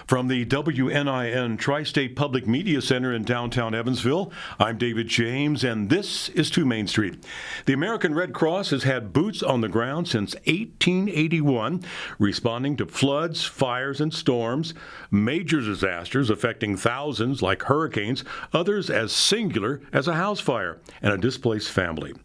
From the WNIN Tri-State Public Media Center in downtown Evansville, I'm David James, and this is 2 Main Street. The American Red Cross has had boots on the ground since 1881, responding to floods, fires, and storms, major disasters affecting thousands like hurricanes, others as singular as a house fire and a displaced family.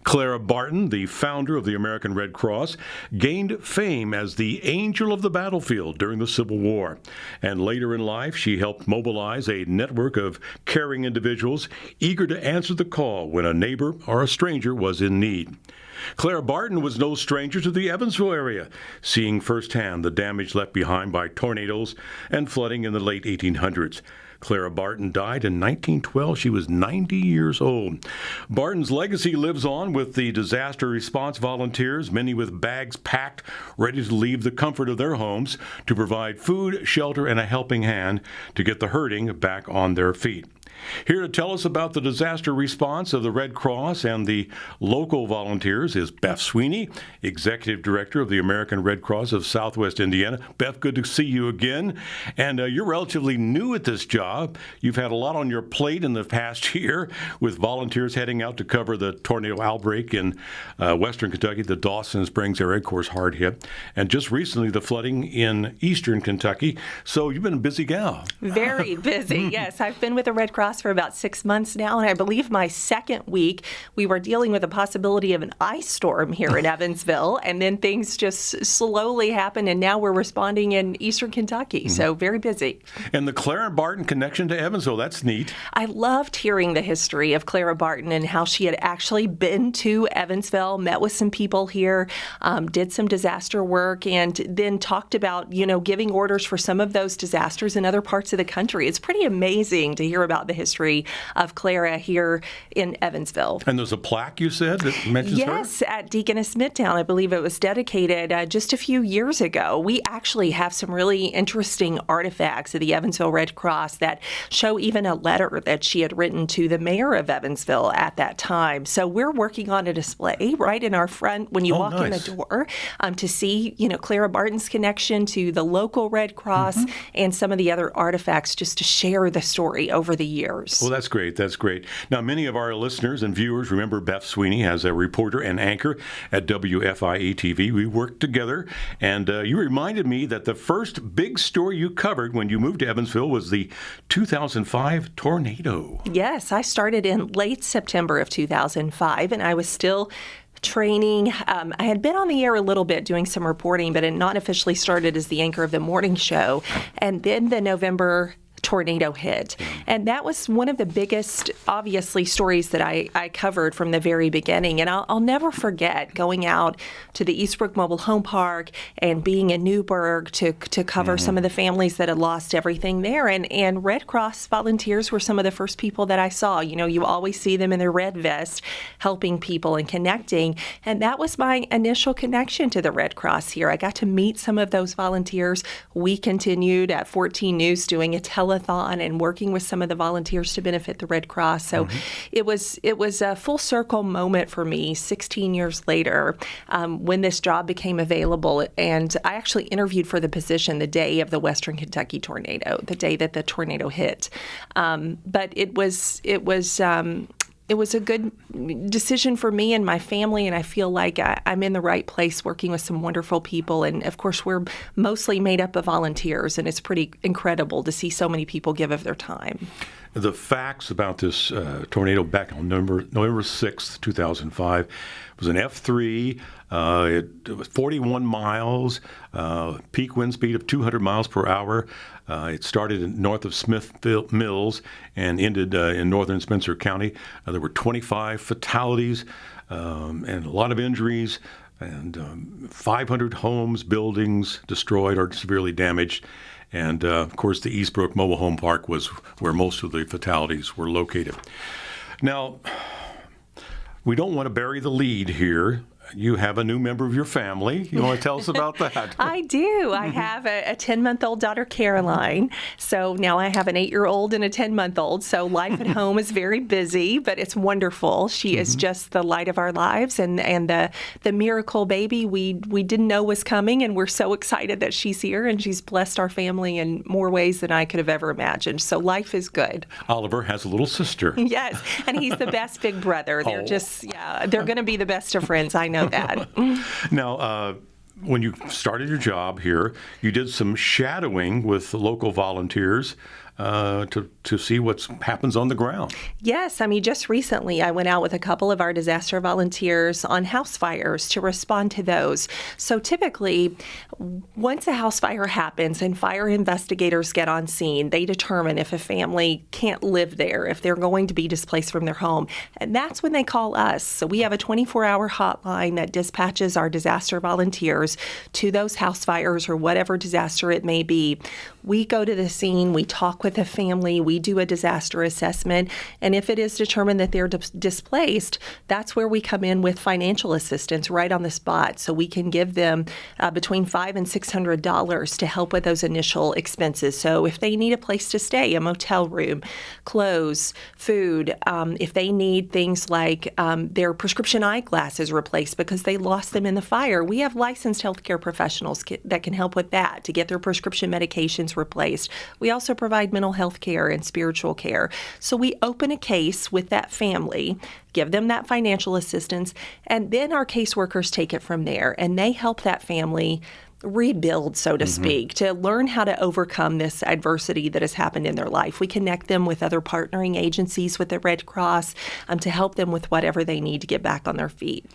Clara Barton, the founder of the American Red Cross, gained fame as the angel of the battlefield during the Civil War. And later in life, she helped mobilize a network of caring individuals eager to answer the call when a neighbor or a stranger was in need. Clara Barton was no stranger to the Evansville area, seeing firsthand the damage left behind by tornadoes and flooding in the late 1800s. Clara Barton died in 1912. She was 90 years old. Barton's legacy lives on with the disaster response volunteers, many with bags packed, ready to leave the comfort of their homes to provide food, shelter, and a helping hand to get the hurting back on their feet. Here to tell us about the disaster response of the Red Cross and the local volunteers is Beth Sweeney, Executive Director of the American Red Cross of Southwest Indiana. Beth, good to see you again. And you're relatively new at this job. You've had a lot on your plate in the past year with volunteers heading out to cover the tornado outbreak in western Kentucky, the Dawson Springs area, of course, hard hit. And just recently, the flooding in eastern Kentucky. So you've been a busy gal. Very busy, yes. I've been with the Red Cross for about 6 months now, and I believe my second week we were dealing with the possibility of an ice storm here in Evansville, and then things just slowly happened, and now we're responding in eastern Kentucky, so very busy. And the Clara Barton connection to Evansville, that's neat. I loved hearing the history of Clara Barton and how she had actually been to Evansville, met with some people here, did some disaster work, and then talked about, giving orders for some of those disasters in other parts of the country. It's pretty amazing to hear about the history of Clara here in Evansville. And there's a plaque, you said, that mentions her? Yes, at Deaconess Midtown. I believe it was dedicated just a few years ago. We actually have some really interesting artifacts of the Evansville Red Cross that show even a letter that she had written to the mayor of Evansville at that time. So we're working on a display right in our front when you walk in the door to see, Clara Barton's connection to the local Red Cross and some of the other artifacts just to share the story over the years. Well, that's great. That's great. Now, many of our listeners and viewers remember Beth Sweeney as a reporter and anchor at WFIA-TV. We worked together, and you reminded me that the first big story you covered when you moved to Evansville was the 2005 tornado. Yes, I started in late September of 2005, and I was still training. I had been on the air a little bit doing some reporting, but had not officially started as the anchor of the morning show. And then the November tornado hit. And that was one of the biggest, obviously, stories that I covered from the very beginning. And I'll never forget going out to the Eastbrook Mobile Home Park and being in Newburgh to cover some of the families that had lost everything there. And Red Cross volunteers were some of the first people that I saw. You always see them in their red vest helping people and connecting. And that was my initial connection to the Red Cross here. I got to meet some of those volunteers. We continued at 14 News doing a telethon and working with some of the volunteers to benefit the Red Cross. So it was a full circle moment for me 16 years later when this job became available. And I actually interviewed for the position the day of the Western Kentucky tornado, the day that the tornado hit. But it was a good decision for me and my family, and I feel like I'm in the right place working with some wonderful people. And, of course, we're mostly made up of volunteers, and it's pretty incredible to see so many people give of their time. The facts about this tornado back on November 6th, 2005, was an F3. It was 41 miles, peak wind speed of 200 miles per hour. It started north of Smithfield Mills and ended in northern Spencer County. There were 25 fatalities and a lot of injuries, and 500 homes, buildings destroyed or severely damaged. And, of course, the Eastbrook Mobile Home Park was where most of the fatalities were located. Now, we don't want to bury the lead here. you have a new member of your family. You want to tell us about that? I do. I have a 10-month-old daughter, Caroline. So now I have an 8-year-old and a 10-month-old. So life at home is very busy, but it's wonderful. She is just the light of our lives and the miracle baby we didn't know was coming. And we're so excited that she's here, and she's blessed our family in more ways than I could have ever imagined. So life is good. Oliver has a little sister. Yes, and he's the best big brother. They're they're going to be the best of friends. I know that. Now, when you started your job here, you did some shadowing with the local volunteers to see what happens on the ground. Yes. I mean, just recently I went out with a couple of our disaster volunteers on house fires to respond to those. So typically, once a house fire happens and fire investigators get on scene, they determine if a family can't live there, if they're going to be displaced from their home. And that's when they call us. So we have a 24-hour hotline that dispatches our disaster volunteers to those house fires or whatever disaster it may be. We go to the scene, we talk with the family, we do a disaster assessment, and if it is determined that they're displaced, that's where we come in with financial assistance right on the spot. So we can give them between $500 and $600 to help with those initial expenses. So if they need a place to stay, a motel room, clothes, food, if they need things like their prescription eyeglasses replaced because they lost them in the fire, we have licensed healthcare professionals that can help with that to get their prescription medications replaced. We also provide mental health care and spiritual care. So we open a case with that family, give them that financial assistance, and then our caseworkers take it from there, and they help that family rebuild, so to speak, to learn how to overcome this adversity that has happened in their life. We connect them with other partnering agencies with the Red Cross to help them with whatever they need to get back on their feet.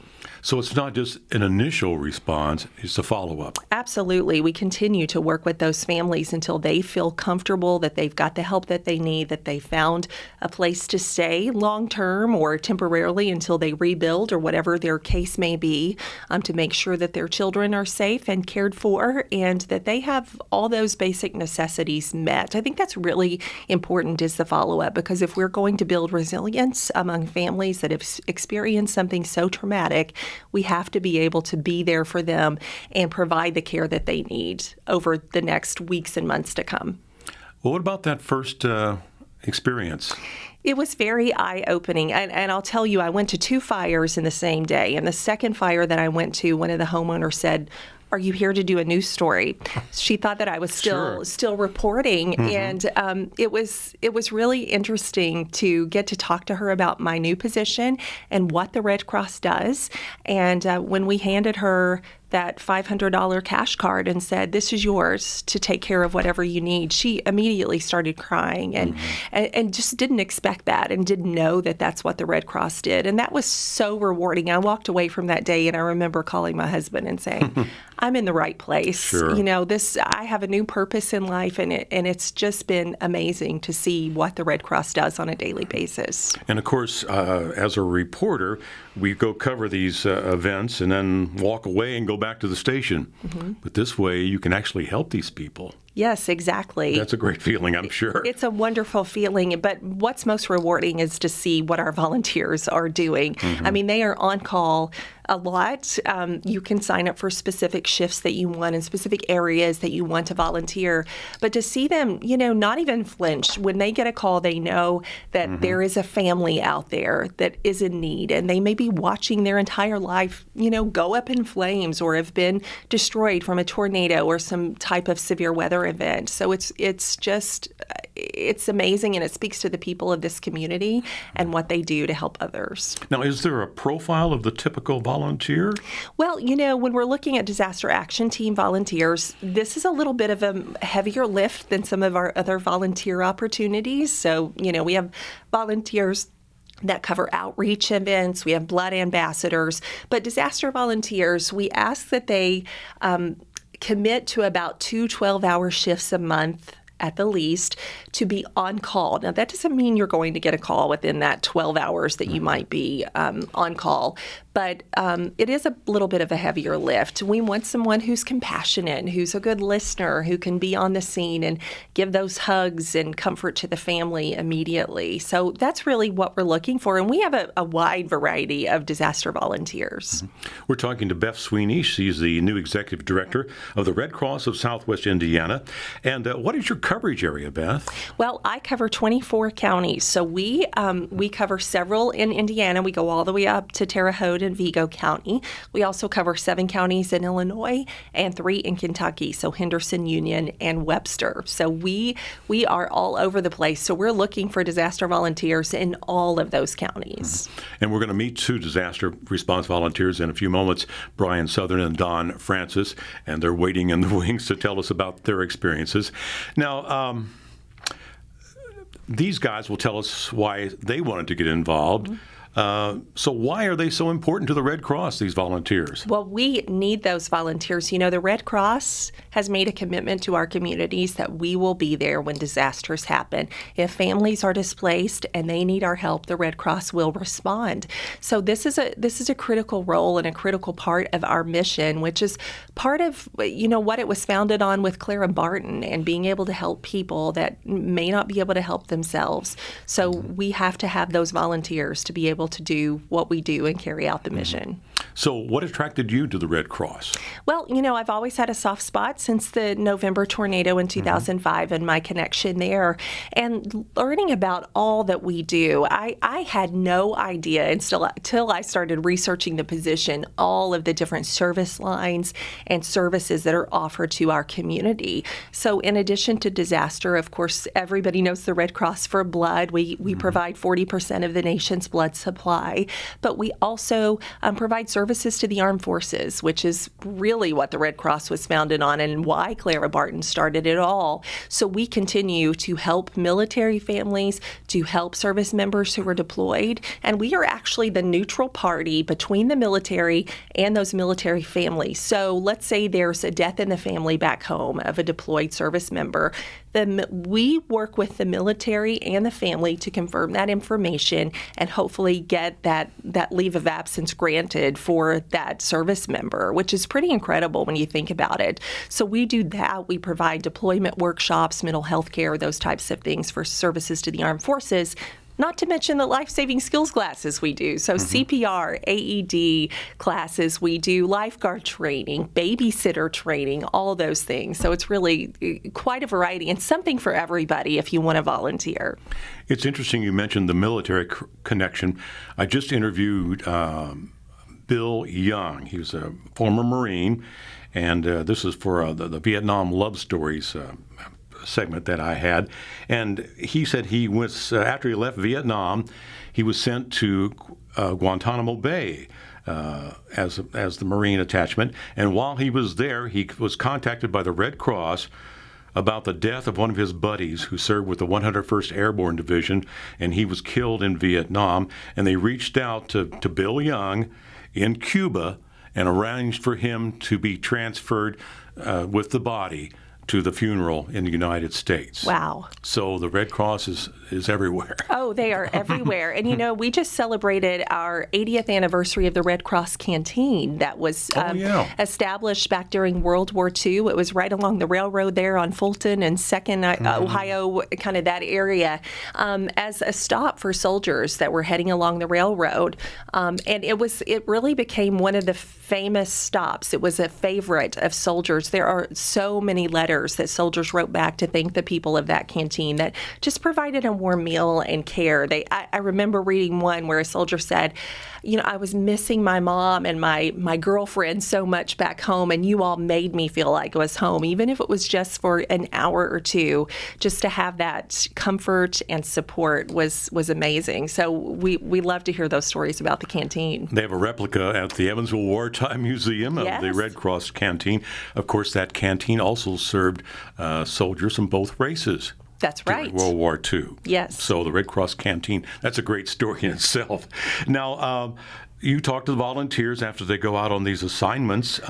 So it's not just an initial response, it's a follow-up. Absolutely. We continue to work with those families until they feel comfortable that they've got the help that they need, that they found a place to stay long-term or temporarily until they rebuild or whatever their case may be, to make sure that their children are safe and cared for and that they have all those basic necessities met. I think that's really important is the follow-up, because if we're going to build resilience among families that have experienced something so traumatic, we have to be able to be there for them and provide the care that they need over the next weeks and months to come. Well, what about that first experience? It was very eye-opening, and I'll tell you, I went to 2 fires in the same day, and the second fire that I went to, one of the homeowners said, "Are you here to do a news story?" She thought that I was still reporting, and it was really interesting to get to talk to her about my new position and what the Red Cross does. And when we handed her that $500 cash card and said, "This is yours to take care of whatever you need," she immediately started crying and just didn't expect that and didn't know that that's what the Red Cross did. And that was so rewarding. I walked away from that day and I remember calling my husband and saying, "I'm in the right place. Sure. You know, I have a new purpose in life, and it's just been amazing to see what the Red Cross does on a daily basis." And of course, as a reporter, we go cover these events and then walk away and go back to the station. But this way, you can actually help these people. Yes, exactly. That's a great feeling, I'm sure. It's a wonderful feeling, but what's most rewarding is to see what our volunteers are doing. I mean, they are on call a lot. You can sign up for specific shifts that you want in specific areas that you want to volunteer. But to see them, not even flinch. When they get a call, they know that there is a family out there that is in need, and they may be watching their entire life, go up in flames or have been destroyed from a tornado or some type of severe weather event. So it's amazing, and it speaks to the people of this community and what they do to help others. Now, is there a profile of the typical volunteer? Well, when we're looking at disaster action team volunteers, this is a little bit of a heavier lift than some of our other volunteer opportunities. So, we have volunteers that cover outreach events. We have blood ambassadors. But disaster volunteers, we ask that they commit to about 2 12-hour shifts a month at the least to be on call. Now, that doesn't mean you're going to get a call within that 12 hours that you might be on call, but it is a little bit of a heavier lift. We want someone who's compassionate, who's a good listener, who can be on the scene and give those hugs and comfort to the family immediately. So that's really what we're looking for. And we have a wide variety of disaster volunteers. We're talking to Beth Sweeney. She's the new executive director of the Red Cross of Southwest Indiana. And what is your coverage area, Beth? Well, I cover 24 counties. So we cover several in Indiana. We go all the way up to Terre Haute and Vigo County. We also cover 7 counties in Illinois and 3 in Kentucky. So Henderson, Union, and Webster. So we are all over the place. So we're looking for disaster volunteers in all of those counties. And we're going to meet 2 disaster response volunteers in a few moments, Brian Southern and Don Francis, and they're waiting in the wings to tell us about their experiences. Now, these guys will tell us why they wanted to get involved. So why are they so important to the Red Cross, these volunteers? Well, we need those volunteers. You know, the Red Cross has made a commitment to our communities that we will be there when disasters happen. If families are displaced and they need our help, the Red Cross will respond. So this is a critical role and a critical part of our mission, which is part of, what it was founded on with Clara Barton and being able to help people that may not be able to help themselves. So we have to have those volunteers to be able to do what we do and carry out the mission. So what attracted you to the Red Cross? Well, I've always had a soft spot since the November tornado in 2005 and my connection there. And learning about all that we do, I had no idea until I started researching the position, all of the different service lines and services that are offered to our community. So in addition to disaster, of course, everybody knows the Red Cross for blood. We provide 40% of the nation's blood supply, but we also provide services to the armed forces, which is really what the Red Cross was founded on and why Clara Barton started it all. So we continue to help military families, to help service members who are deployed, and we are actually the neutral party between the military and those military families. So let's say there's a death in the family back home of a deployed service member. Then we work with the military and the family to confirm that information and hopefully get that leave of absence granted for that service member, which is pretty incredible when you think about it. So we do that. We provide deployment workshops, mental health care, those types of things for services to the armed forces. Not to mention the life-saving skills classes we do. So CPR, AED classes, we do lifeguard training, babysitter training, all those things. So it's really quite a variety and something for everybody if you want to volunteer. It's interesting you mentioned the military connection. I just interviewed Bill Young. He was a former Marine, and this is for the Vietnam Love Stories segment that I had, and he said he was after he left Vietnam, he was sent to Guantanamo Bay as the Marine attachment, and while he was there, he was contacted by the Red Cross about the death of one of his buddies who served with the 101st Airborne Division, and he was killed in Vietnam, and they reached out to Bill Young in Cuba and arranged for him to be transferred with the body to the funeral in the United States. Wow. So the Red Cross is everywhere. Oh, they are everywhere. And, we just celebrated our 80th anniversary of the Red Cross Canteen that was established back during World War II. It was right along the railroad there on Fulton and 2nd, Ohio, kind of that area, as a stop for soldiers that were heading along the railroad. And it really became one of the famous stops. It was a favorite of soldiers. There are so many letters that soldiers wrote back to thank the people of that canteen that just provided a warm meal and care. I remember reading one where a soldier said, I was missing my mom and my girlfriend so much back home, and you all made me feel like I was home, even if it was just for an hour or two. Just to have that comfort and support was amazing. So we love to hear those stories about the canteen. They have a replica at the Evansville Wartime Museum of the Red Cross canteen. Of course, that canteen also served soldiers from both races. That's right. During World War II. Yes. So the Red Cross Canteen, that's a great story in itself. Now, you talk to the volunteers after they go out on these assignments.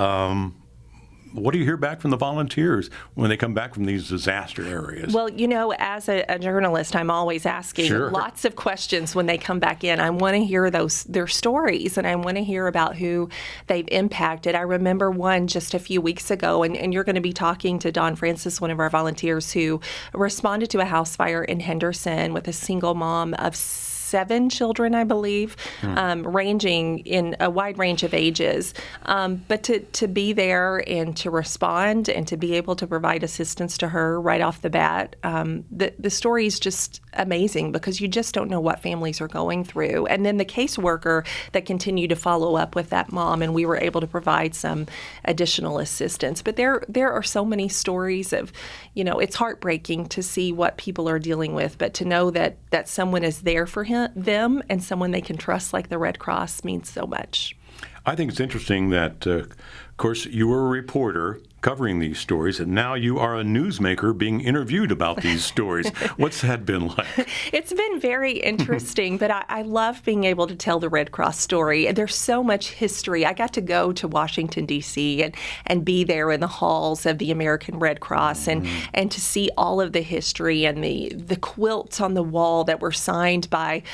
what do you hear back from the volunteers when they come back from these disaster areas? Well, as a journalist, I'm always asking Sure. lots of questions when they come back in. I want to hear their stories, and I want to hear about who they've impacted. I remember one just a few weeks ago, and you're going to be talking to Dawn Francis, one of our volunteers, who responded to a house fire in Henderson with a single mom of 7 children, I believe, ranging in a wide range of ages. But to be there and to respond and to be able to provide assistance to her right off the bat, the story is just amazing because you just don't know what families are going through. And then the caseworker that continued to follow up with that mom, and we were able to provide some additional assistance. But there are so many stories of, it's heartbreaking to see what people are dealing with, but to know that someone is there for them and someone they can trust like the Red Cross means so much. I think it's interesting that, of course, you were a reporter covering these stories, and now you are a newsmaker being interviewed about these stories. What's that been like? It's been very interesting, but I love being able to tell the Red Cross story. And there's so much history. I got to go to Washington, D.C. and be there in the halls of the American Red Cross and to see all of the history and the quilts on the wall that were signed by,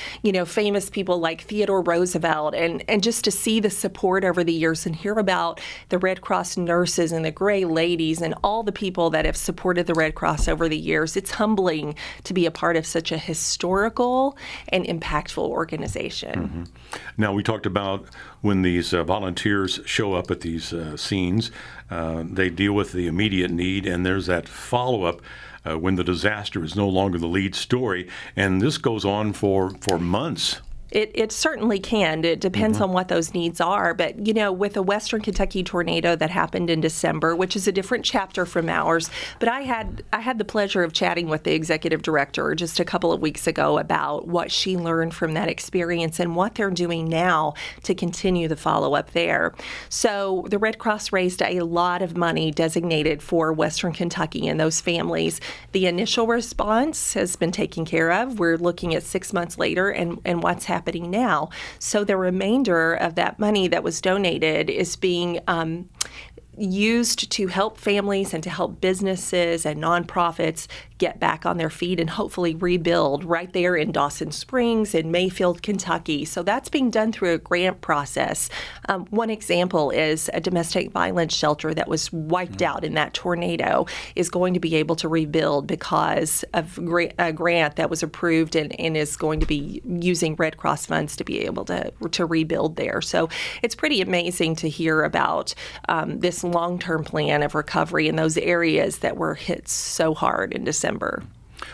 famous people like Theodore Roosevelt, and just to see the support over the years and hear about the Red Cross nurses and the Gray Ladies and all the people that have supported the Red Cross over the years. It's humbling to be a part of such a historical and impactful organization. Now, we talked about when these volunteers show up at these scenes, they deal with the immediate need, and there's that follow-up when the disaster is no longer the lead story, and this goes on for months. It certainly can. It depends on what those needs are. But, with a Western Kentucky tornado that happened in December, which is a different chapter from ours, but I had the pleasure of chatting with the executive director just a couple of weeks ago about what she learned from that experience and what they're doing now to continue the follow-up there. So the Red Cross raised a lot of money designated for Western Kentucky and those families. The initial response has been taken care of. We're looking at 6 months later and what's happening now. So the remainder of that money that was donated is being used to help families and to help businesses and nonprofits get back on their feet and hopefully rebuild right there in Dawson Springs in Mayfield, Kentucky. So that's being done through a grant process. One example is a domestic violence shelter that was wiped out in that tornado is going to be able to rebuild because of a grant that was approved and is going to be using Red Cross funds to be able to rebuild there. So it's pretty amazing to hear about this long-term plan of recovery in those areas that were hit so hard in December.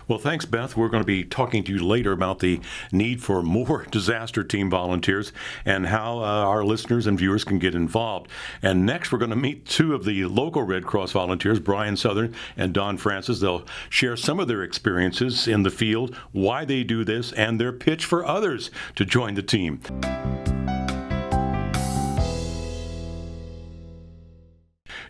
Well, thanks, Beth. We're going to be talking to you later about the need for more disaster team volunteers and how our listeners and viewers can get involved. And next, we're going to meet 2 of the local Red Cross volunteers, Brian Southern and Dawn Francis. They'll share some of their experiences in the field, why they do this, and their pitch for others to join the team.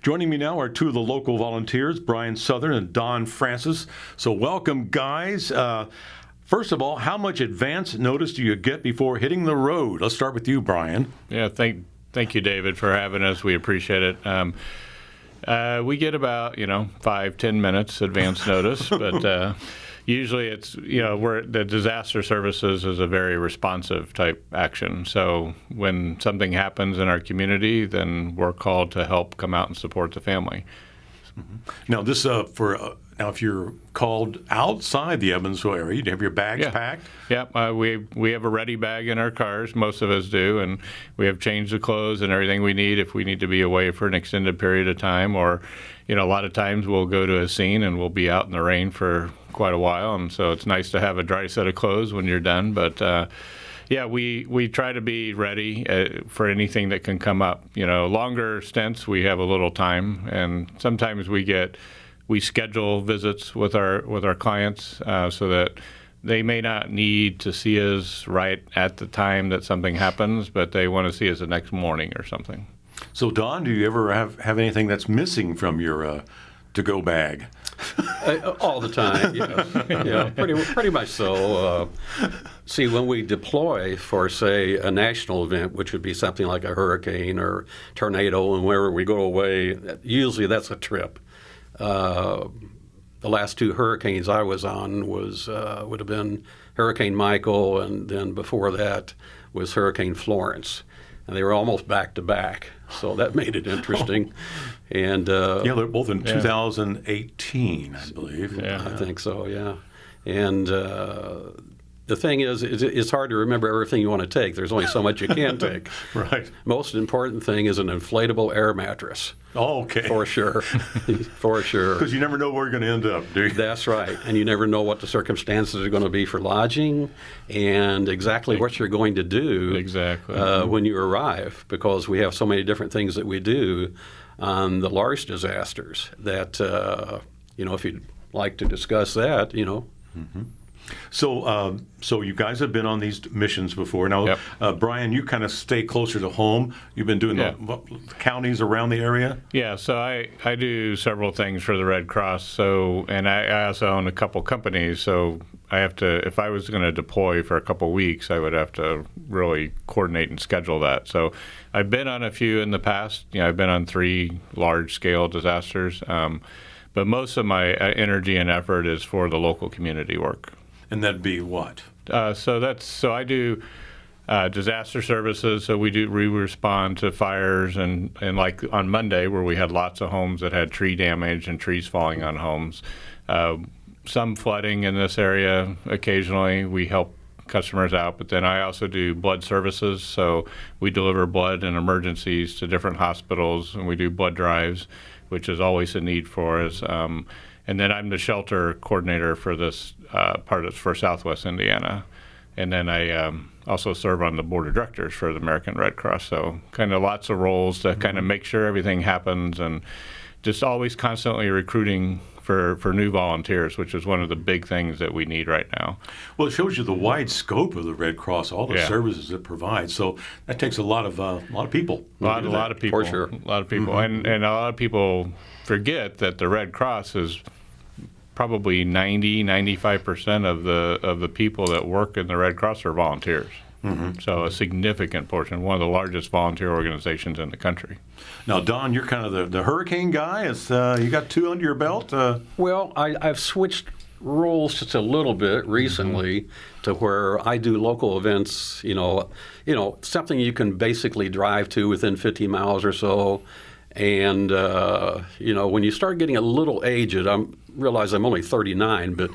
Joining me now are 2 of the local volunteers, Brian Southern and Dawn Francis. So welcome, guys. First of all, how much advance notice do you get before hitting the road? Let's start with you, Brian. Yeah, thank you, David, for having us. We appreciate it. We get about 5-10 minutes advance notice, but usually it's the disaster services is a very responsive type action. So when something happens in our community, then we're called to help come out and support the family. Now this now if you're called outside the Evansville area, you have your bags packed. Yeah, we have a ready bag in our cars. Most of us do, and we have change of clothes and everything we need if we need to be away for an extended period of time. Or, a lot of times we'll go to a scene and we'll be out in the rain for quite a while, and so it's nice to have a dry set of clothes when you're done. But we try to be ready for anything that can come up. Longer stints, we have a little time, and sometimes we schedule visits with our clients so that they may not need to see us right at the time that something happens, but they want to see us the next morning or something. So, Dawn, do you ever have anything that's missing from your to-go bag? All the time, yes. Yeah, pretty much so. See, when we deploy for, say, a national event, which would be something like a hurricane or tornado, and wherever we go away, usually that's a trip. The last two hurricanes I was on would have been Hurricane Michael, and then before that was Hurricane Florence. And they were almost back to back, so that made it interesting. And Yeah, they're both in 2018, I believe. Yeah. I think so, yeah. And the thing is, it's hard to remember everything you want to take. There's only so much you can take. Right. Most important thing is an inflatable air mattress, Oh, okay. for sure, for sure. Because you never know where you're going to end up, do you? That's right. And you never know what the circumstances are going to be for lodging and exactly what you're going to do Exactly. when you arrive, because we have so many different things that we do on the large disasters that, if you'd like to discuss that, So, so you guys have been on these missions before. Now, Yep. Brian, you kind of stay closer to home. You've been doing Yeah. the counties around the area. Yeah, so I do several things for the Red Cross. So, and I also own a couple companies. So I have to, if I was going to deploy for a couple weeks, I would have to really coordinate and schedule that. So I've been on a few in the past. I've been on 3 large-scale disasters. But most of my energy and effort is for the local community work. And that'd be what? So I do disaster services. So we respond to fires and like on Monday where we had lots of homes that had tree damage and trees falling on homes. Some flooding in this area. Occasionally we help customers out, but then I also do blood services. So we deliver blood in emergencies to different hospitals, and we do blood drives, which is always a need for us. And then I'm the shelter coordinator for this for Southwest Indiana. And then I also serve on the board of directors for the American Red Cross. So kind of lots of roles to kind of make sure everything happens, and just always constantly recruiting for new volunteers, which is one of the big things that we need right now. Well, it shows you the wide scope of the Red Cross, all the services it provides. So that takes a lot of people. A lot of people. For sure. A lot of people. And a lot of people forget that the Red Cross is probably 95% of the people that work in the Red Cross are volunteers. So a significant portion, one of the largest volunteer organizations in the country. Now, Don, you're kind of the hurricane guy. You got 2 under your belt. Well, I've switched roles just a little bit recently to where I do local events, something you can basically drive to within 50 miles or so. And, when you start getting a little aged, I realize I'm only 39, but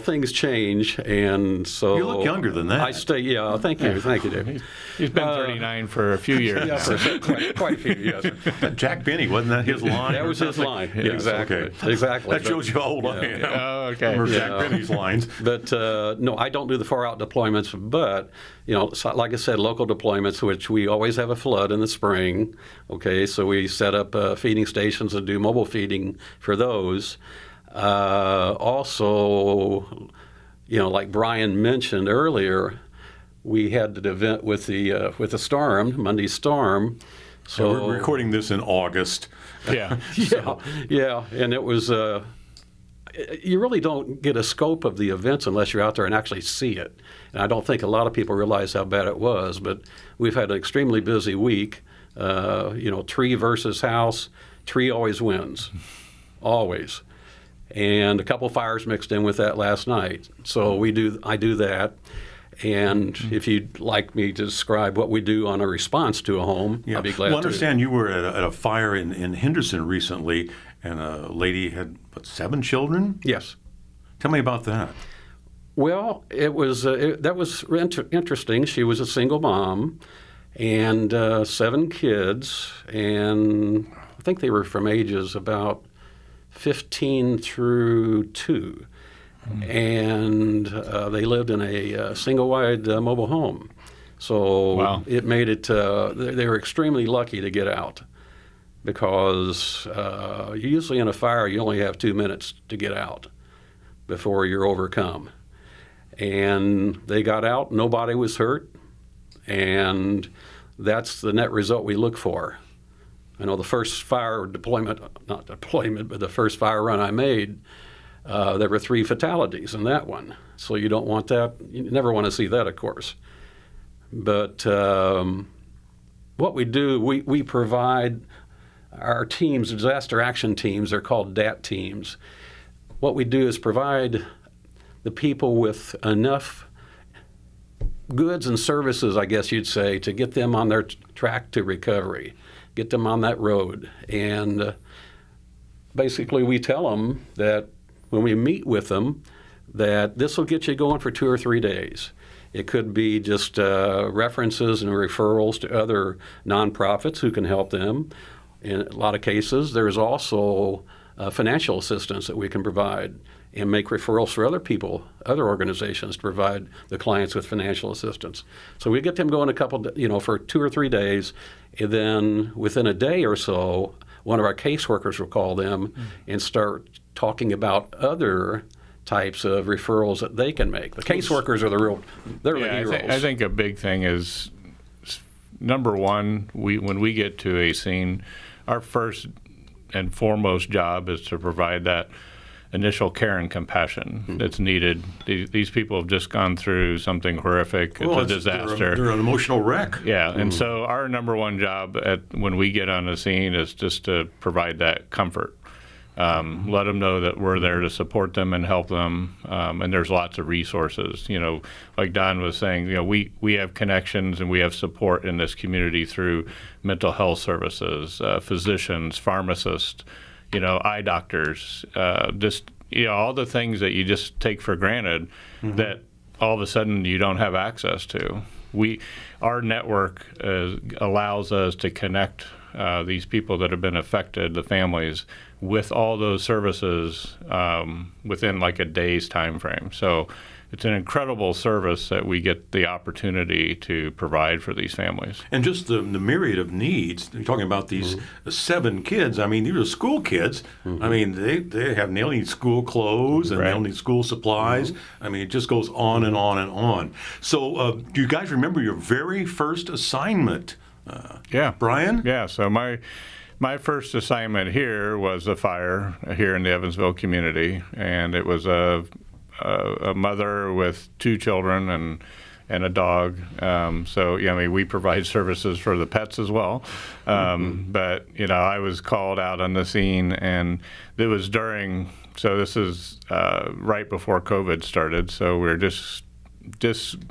things change. And so You look younger than that. I stay, yeah, thank you, Dave. He's been 39 for a few years Yeah, now. for quite a few, yes. Jack Benny, wasn't that his line? That or was his something? line. Yes, Exactly. okay. Exactly. That shows you how old I am. Oh, okay. Remember Jack Benny's lines. But no, I don't do the far-out deployments. But so, like I said, local deployments, which we always have a flood in the spring. Okay, so we set up feeding stations and do mobile feeding for those. Also, like Brian mentioned earlier, we had the event with the storm, Monday's storm. So We're recording this in August. Yeah. yeah, and it was. You really don't get a scope of the events unless you're out there and actually see it. And I don't think a lot of people realize how bad it was. But we've had an extremely busy week. Tree versus house. Tree always wins, always. And a couple fires mixed in with that last night. So I do that. And if you'd like me to describe what we do on a response to a home, I'd be glad Well, I to. understand you were at a fire in Henderson recently, and a lady had, 7 children? Yes. Tell me about that. Well, that was interesting. She was a single mom and 7 kids, and I think they were from ages about 15 through 2. And they lived in a single-wide mobile home. So Wow. it made it, they were extremely lucky to get out because usually in a fire you only have 2 minutes to get out before you're overcome. And they got out, nobody was hurt, and that's the net result we look for. I know the first fire deployment, not deployment, but the first fire run I made, there were 3 fatalities in that one. So you don't want that. You never want to see that, of course. But what we do, we provide our teams, disaster action teams, they're called DAT teams. What we do is provide the people with enough goods and services, I guess you'd say, to get them on their track to recovery, get them on that road. And basically we tell them that when we meet with them, that this will get you going for 2 or 3 days. It could be just references and referrals to other nonprofits who can help them. In a lot of cases, there's also financial assistance that we can provide and make referrals for other people, other organizations to provide the clients with financial assistance. So we get them going for 2 or 3 days, and then within a day or so, one of our caseworkers will call them and start talking about other types of referrals that they can make. The caseworkers are they're the heroes. I think a big thing is, number one, when we get to a scene, our first and foremost job is to provide that initial care and compassion that's needed. These people have just gone through something horrific. It's a disaster. They're an emotional wreck. Yeah, and so our number one job when we get on the scene is just to provide that comfort. Let them know that we're there to support them and help them, and there's lots of resources. Like Don was saying, we have connections and we have support in this community through mental health services, physicians, pharmacists, eye doctors, just all the things that you just take for granted that all of a sudden you don't have access to. Our network allows us to connect these people that have been affected, the families, with all those services within like a day's time frame. So it's an incredible service that we get the opportunity to provide for these families. And just the myriad of needs. You're talking about these 7 kids. I mean, these are school kids. I mean, they need school clothes and they'll need school supplies. I mean, it just goes on and on and on. So do you guys remember your very first assignment? Yeah. Brian? Yeah, so my first assignment here was a fire here in the Evansville community, and it was a mother with 2 children and a dog. We provide services for the pets as well. But I was called out on the scene, and it was this is right before COVID started, so we're just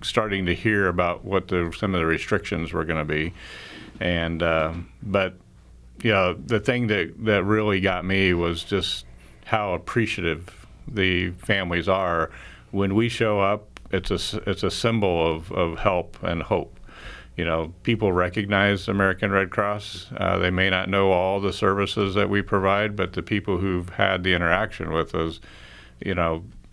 starting to hear about what some of the restrictions were going to be. And but the thing that really got me was just how appreciative the families are. When we show up, it's a symbol of help and hope. People recognize American Red Cross. They may not know all the services that we provide, but the people who've had the interaction with us,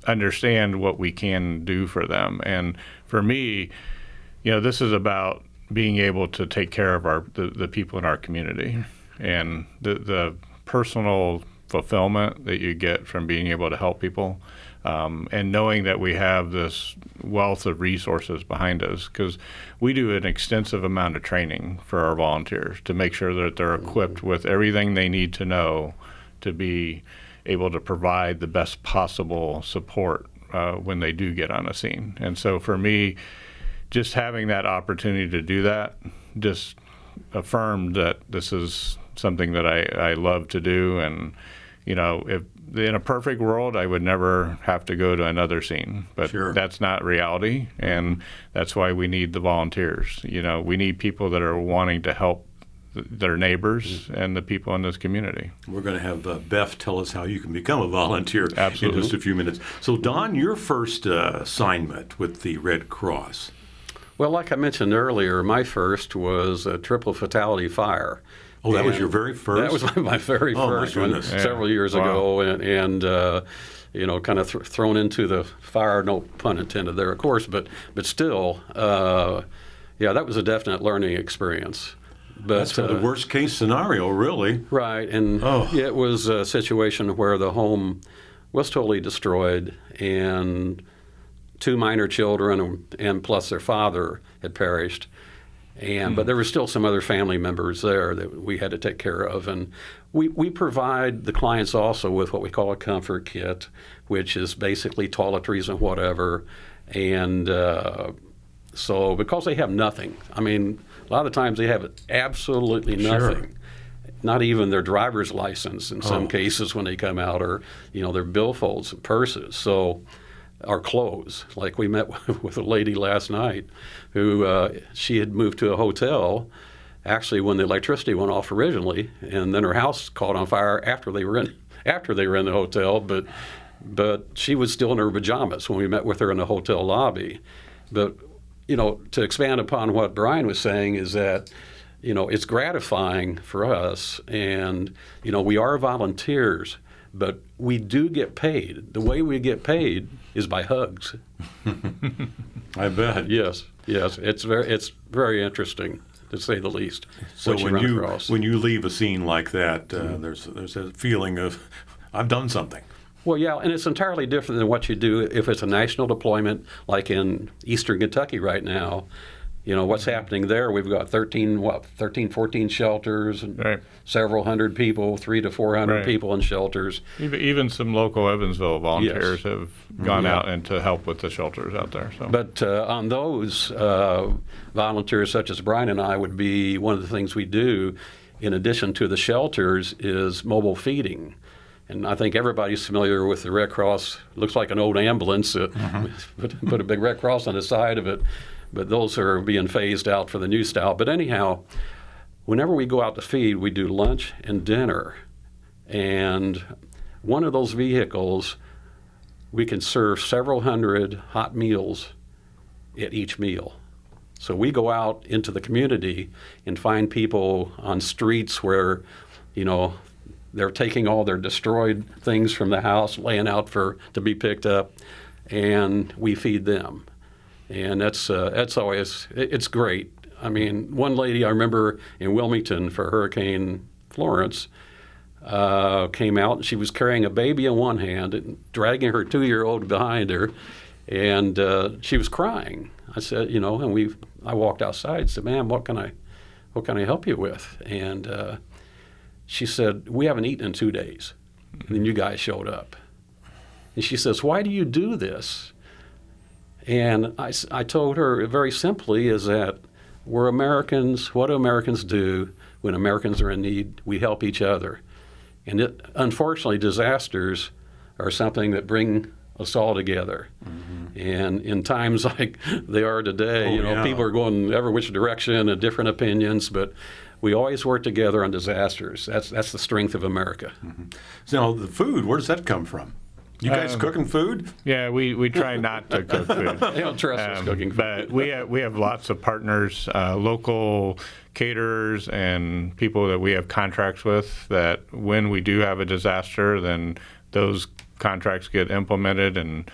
understand what we can do for them. And for me, this is about being able to take care of the people in our community, and the personal fulfillment that you get from being able to help people, and knowing that we have this wealth of resources behind us, because we do an extensive amount of training for our volunteers to make sure that they're equipped with everything they need to know to be able to provide the best possible support when they do get on a scene. And so for me, just having that opportunity to do that just affirmed that this is something that I love to do. And, if in a perfect world, I would never have to go to another scene, but That's not reality. And that's why we need the volunteers. We need people that are wanting to help their neighbors and the people in this community. We're going to have Beth tell us how you can become a volunteer Absolutely. in just a few minutes. So, Don, your first assignment with the Red Cross. Well, like I mentioned earlier, my first was a triple fatality fire. Oh, that was your very first? That was my very first one several years ago, and kind of thrown into the fire, no pun intended there, of course, but still, that was a definite learning experience. But, that's for the worst case scenario, really. Right, and it was a situation where the home was totally destroyed, and 2 minor children and plus their father had perished. But there were still some other family members there that we had to take care of. And we provide the clients also with what we call a comfort kit, which is basically toiletries and whatever. And so because they have nothing, I mean, a lot of the times they have absolutely nothing. Sure. Not even their driver's license in some cases when they come out, or their billfolds and purses. So our clothes. Like we met with a lady last night who she had moved to a hotel actually when the electricity went off originally, and then her house caught on fire after they were in the hotel. But she was still in her pajamas when we met with her in the hotel lobby. But to expand upon what Brian was saying is that it's gratifying for us, and we are volunteers, but we do get paid. The way we get paid is by hugs. I bet. Yes, it's very interesting, to say the least. So what run across. when you leave a scene like that, there's a feeling of I've done something. Well, yeah, and it's entirely different than what you do if it's a national deployment, like in Eastern Kentucky right now. What's happening there, we've got 14 shelters, and Right. several hundred people, 300 to 400 Right. people in shelters. Even some local Evansville volunteers Yes. have gone out and to help with the shelters out there. So. But on those, volunteers such as Brian and I would be, one of the things we do, in addition to the shelters, is mobile feeding. And I think everybody's familiar with the Red Cross. Looks like an old ambulance. Put a big Red Cross on the side of it. But those are being phased out for the new style. But anyhow, whenever we go out to feed, we do lunch and dinner. And one of those vehicles, we can serve several hundred hot meals at each meal. So we go out into the community and find people on streets where, they're taking all their destroyed things from the house, laying out to be picked up, and we feed them. And that's always, it's great. I mean, one lady I remember in Wilmington for Hurricane Florence came out, and she was carrying a baby in one hand and dragging her 2-year-old behind her, and she was crying. I said, and I walked outside and said, "Ma'am, what can I help you with?" And she said, "We haven't eaten in 2 days." And then you guys showed up. And she says, "Why do you do this?" And I told her very simply is that we're Americans. What do Americans do when Americans are in need? We help each other. And unfortunately, disasters are something that bring us all together. Mm-hmm. And in times like they are today, people are going every which direction and different opinions, but we always work together on disasters. That's the strength of America. Mm-hmm. So the food, where does that come from? You guys cooking food? Yeah, we try not to cook food. They don't trust us cooking food. But we have lots of partners, local caterers and people that we have contracts with, that when we do have a disaster, then those contracts get implemented. And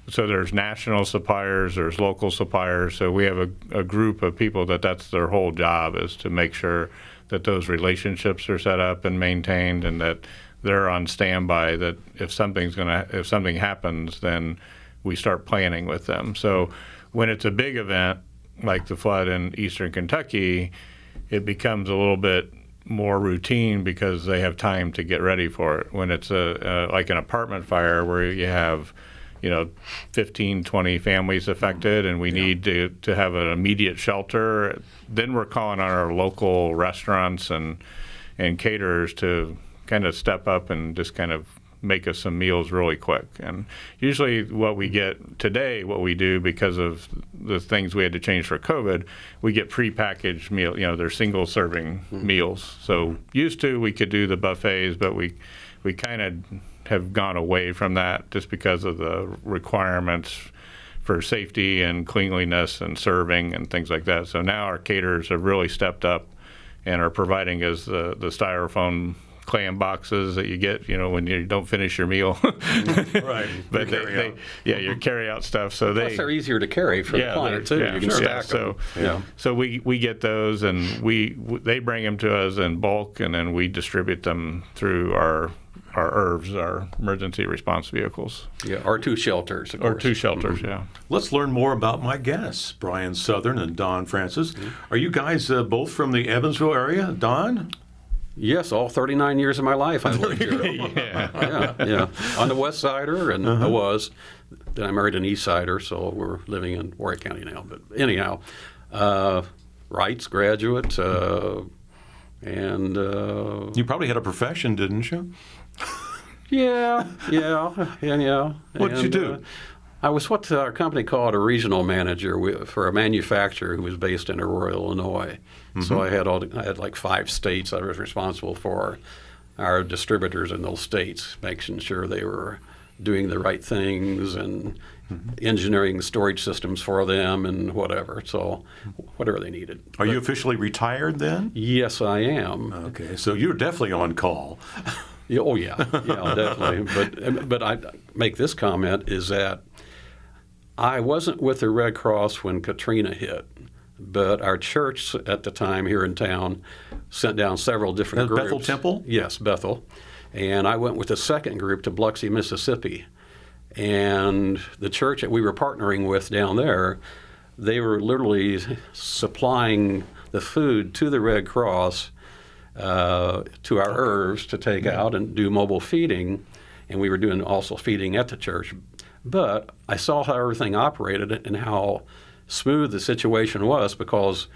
so there's national suppliers, there's local suppliers. So we have a group of people that's their whole job, is to make sure that those relationships are set up and maintained, and that they're on standby, that if something happens, then we start planning with them. So when it's a big event like the flood in Eastern Kentucky, it becomes a little bit more routine because they have time to get ready for it. When it's like an apartment fire where you have 15, 20 families affected, and we need to have an immediate shelter, then we're calling on our local restaurants and caterers to kind of step up and just kind of make us some meals really quick. And usually what we do because of the things we had to change for COVID, we get prepackaged meal, they're single serving meals. So used to, we could do the buffets, but we kind of have gone away from that just because of the requirements for safety and cleanliness and serving and things like that. So now our caterers have really stepped up and are providing us the styrofoam clam boxes that you get, when you don't finish your meal. Right. But your carry-out stuff. So Plus they're easier to carry for the client too. You can stack them. So we get those, and they bring them to us in bulk, and then we distribute them through our our ERVs, our emergency response vehicles, Yeah, our two shelters, of or course. 2 shelters. Yeah. Let's learn more about my guests, Brian Southern and Don Francis. Are you guys both from the Evansville area? Don? Yes, all 39 years of my life I lived here. Yeah. Yeah. I'm a West Sider, and I was. Then I married an East Sider, so we're living in Warwick County now. But anyhow, Wrights graduate, and You probably had a profession, didn't you? yeah. What'd you do? I was what our company called a regional manager for a manufacturer who was based in Aurora, Illinois. So I had like 5 states I was responsible for, our distributors in those states, making sure they were doing the right things and engineering storage systems for them and whatever. So whatever they needed. Are you officially retired then? Yes, I am. Okay, so you're definitely on call. Yeah, oh yeah, definitely. But I make this comment is that I wasn't with the Red Cross when Katrina hit, but our church at the time here in town sent down several different groups. Bethel Temple? Yes, Bethel. And I went with the second group to Biloxi, Mississippi. And the church that we were partnering with down there, they were literally supplying the food to the Red Cross, to our ERVs to take out and do mobile feeding. And we were doing also feeding at the church. But I saw how everything operated and how smooth the situation was, because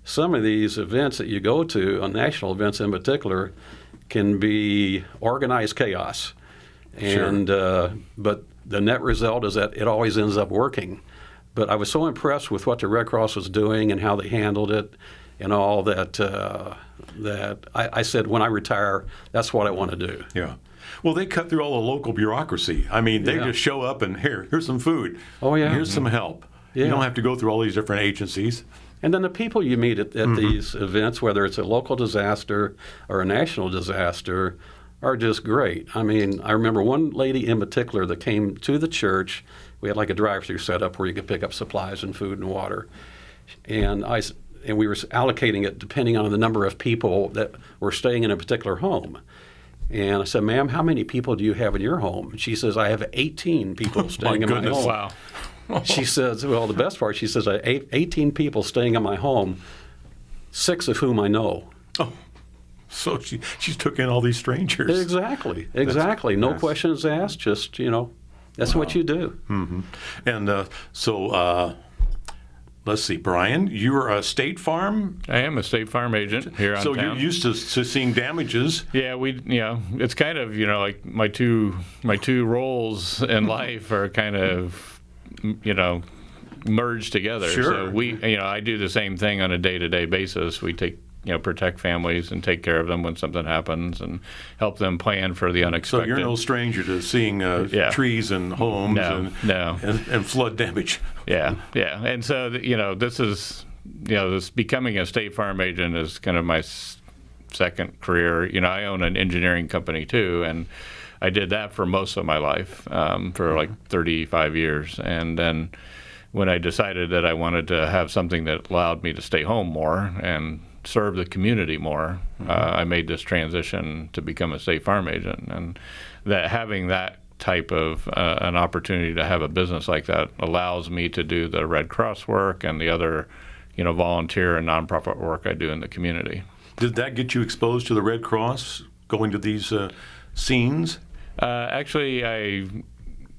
some of these events that you go to, on national events in particular, can be organized chaos. And but the net result is that it always ends up working. But I was so impressed with what the Red Cross was doing and how they handled it and all that, that I said, when I retire, that's what I want to do. Yeah. Well, they cut through all the local bureaucracy. I mean, they just show up and here's some food. Oh, yeah. Here's some help. Yeah. You don't have to go through all these different agencies. And then the people you meet at these events, whether it's a local disaster or a national disaster, are just great. I mean, I remember one lady in particular that came to the church. We had like a drive-through set up where you could pick up supplies and food and water. And we were allocating it depending on the number of people that were staying in a particular home. And I said, ma'am, how many people do you have in your home? She says, I have 18 people staying in my home. Wow. She says, well, the best part, she says, I have 18 people staying in my home, 6 of whom I know. Oh, so she took in all these strangers. Exactly. No questions asked, just, that's what you do. And so let's see, Brian, you're a State Farm? I am a State Farm agent here on So town. you're used to seeing damages. Yeah, it's kind of, like my two roles in life are kind of, merged together. Sure. So I do the same thing on a day-to-day basis. We protect families and take care of them when something happens and help them plan for the unexpected. So you're no stranger to seeing trees and homes and flood damage. Yeah. And so, this is, this becoming a State Farm agent is kind of my second career. I own an engineering company too, and I did that for most of my life, for like 35 years. And then when I decided that I wanted to have something that allowed me to stay home more and serve the community more, I made this transition to become a State Farm agent. And that having that type of an opportunity to have a business like that allows me to do the Red Cross work and the other, volunteer and nonprofit work I do in the community. Did that get you exposed to the Red Cross, going to these scenes? Actually, I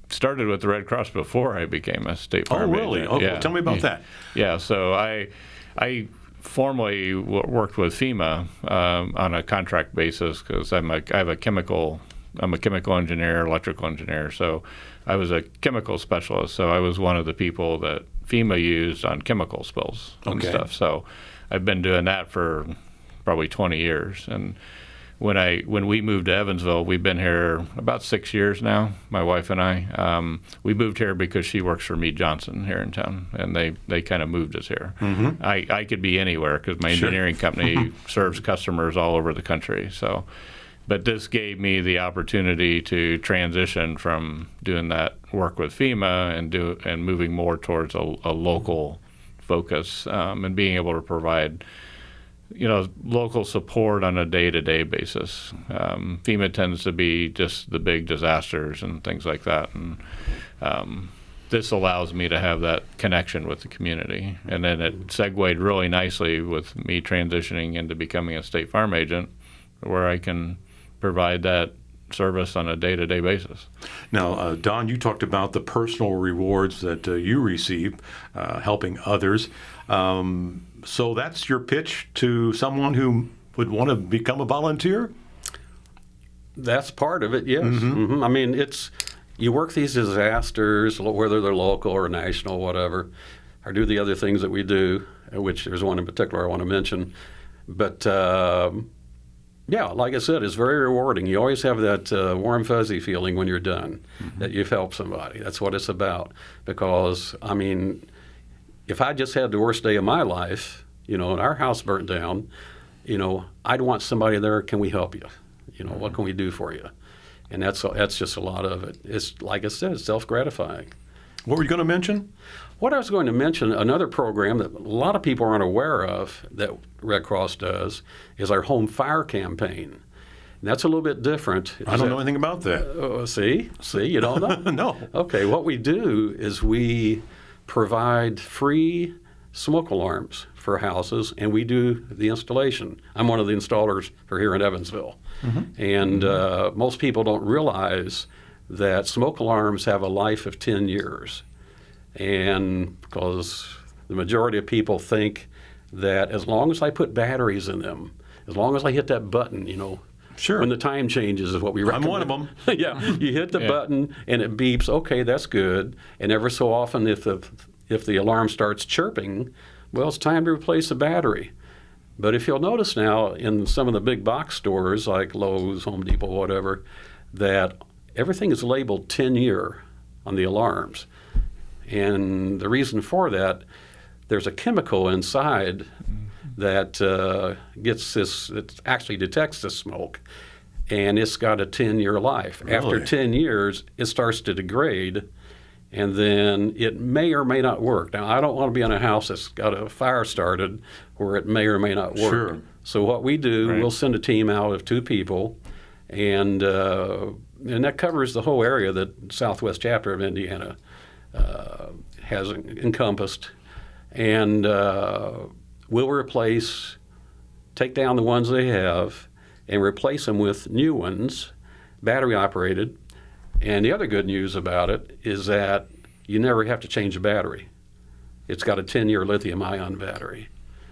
started with the Red Cross before I became a State Farm agent. Oh, really? Okay, Yeah. tell me about that. Yeah, so I formerly worked with FEMA on a contract basis because I'm a chemical engineer, electrical engineer. So I was a chemical specialist. So I was one of the people that FEMA used on chemical spills and stuff. So I've been doing that for probably 20 years. And when we moved to Evansville, we've been here about 6 years now, my wife and I. We moved here because she works for Mead Johnson here in town, and they kind of moved us here. I could be anywhere because my engineering company serves customers all over the country. So, but this gave me the opportunity to transition from doing that work with FEMA and moving more towards a local focus, and being able to provide local support on a day-to-day basis. FEMA tends to be just the big disasters and things like that, and this allows me to have that connection with the community. And then it segued really nicely with me transitioning into becoming a State Farm agent, where I can provide that service on a day-to-day basis. Now, Don, you talked about the personal rewards that you receive helping others. So that's your pitch to someone who would want to become a volunteer? That's part of it, yes. I mean, you work these disasters, whether they're local or national, whatever, or do the other things that we do, which there's one in particular I want to mention. But yeah, like I said, it's very rewarding. You always have that warm, fuzzy feeling when you're done, that you've helped somebody. That's what it's about. Because, I mean, if I just had the worst day of my life, and our house burnt down, I'd want somebody there, can we help you? What can we do for you? And that's just a lot of it. It's, like I said, it's self-gratifying. What were you going to mention? What I was going to mention, another program that a lot of people aren't aware of that Red Cross does, is our home fire campaign. And that's a little bit different. I don't know anything about that. See, you don't know? No. Okay, what we do is we provide free smoke alarms for houses, and we do the installation. I'm one of the installers for here in Evansville. And most people don't realize that smoke alarms have a life of 10 years. And because the majority of people think that as long as I put batteries in them, as long as I hit that button, Sure. when the time changes is what we recommend. I'm one of them. Yeah, you hit the button and it beeps. Okay, that's good. And ever so often, if the alarm starts chirping, well, it's time to replace the battery. But if you'll notice now in some of the big box stores like Lowe's, Home Depot, whatever, that everything is labeled 10-year on the alarms. And the reason for that, there's a chemical inside that it actually detects the smoke, and it's got a 10-year life. Really? After 10 years, it starts to degrade, and then it may or may not work. Now, I don't want to be in a house that's got a fire started where it may or may not work. Sure. So what we do, Right. we'll send a team out of 2 people, and that covers the whole area that Southwest Chapter of Indiana has encompassed. And we'll take down the ones they have and replace them with new ones, battery operated. And the other good news about it is that you never have to change the battery. It's got a 10-year lithium-ion battery.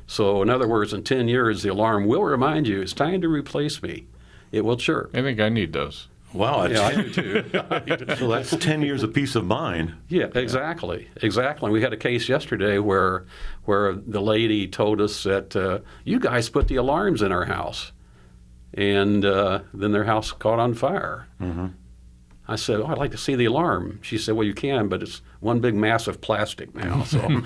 So in other words, in 10 years, the alarm will remind you it's time to replace me. It will chirp. I think I need those. Wow. Yeah, I do too. So that's 10 years of peace of mind. Yeah, exactly. We had a case yesterday where the lady told us that you guys put the alarms in our house, and then their house caught on fire. I said, I'd like to see the alarm. She said, well, you can, but it's one big mass of plastic now. So,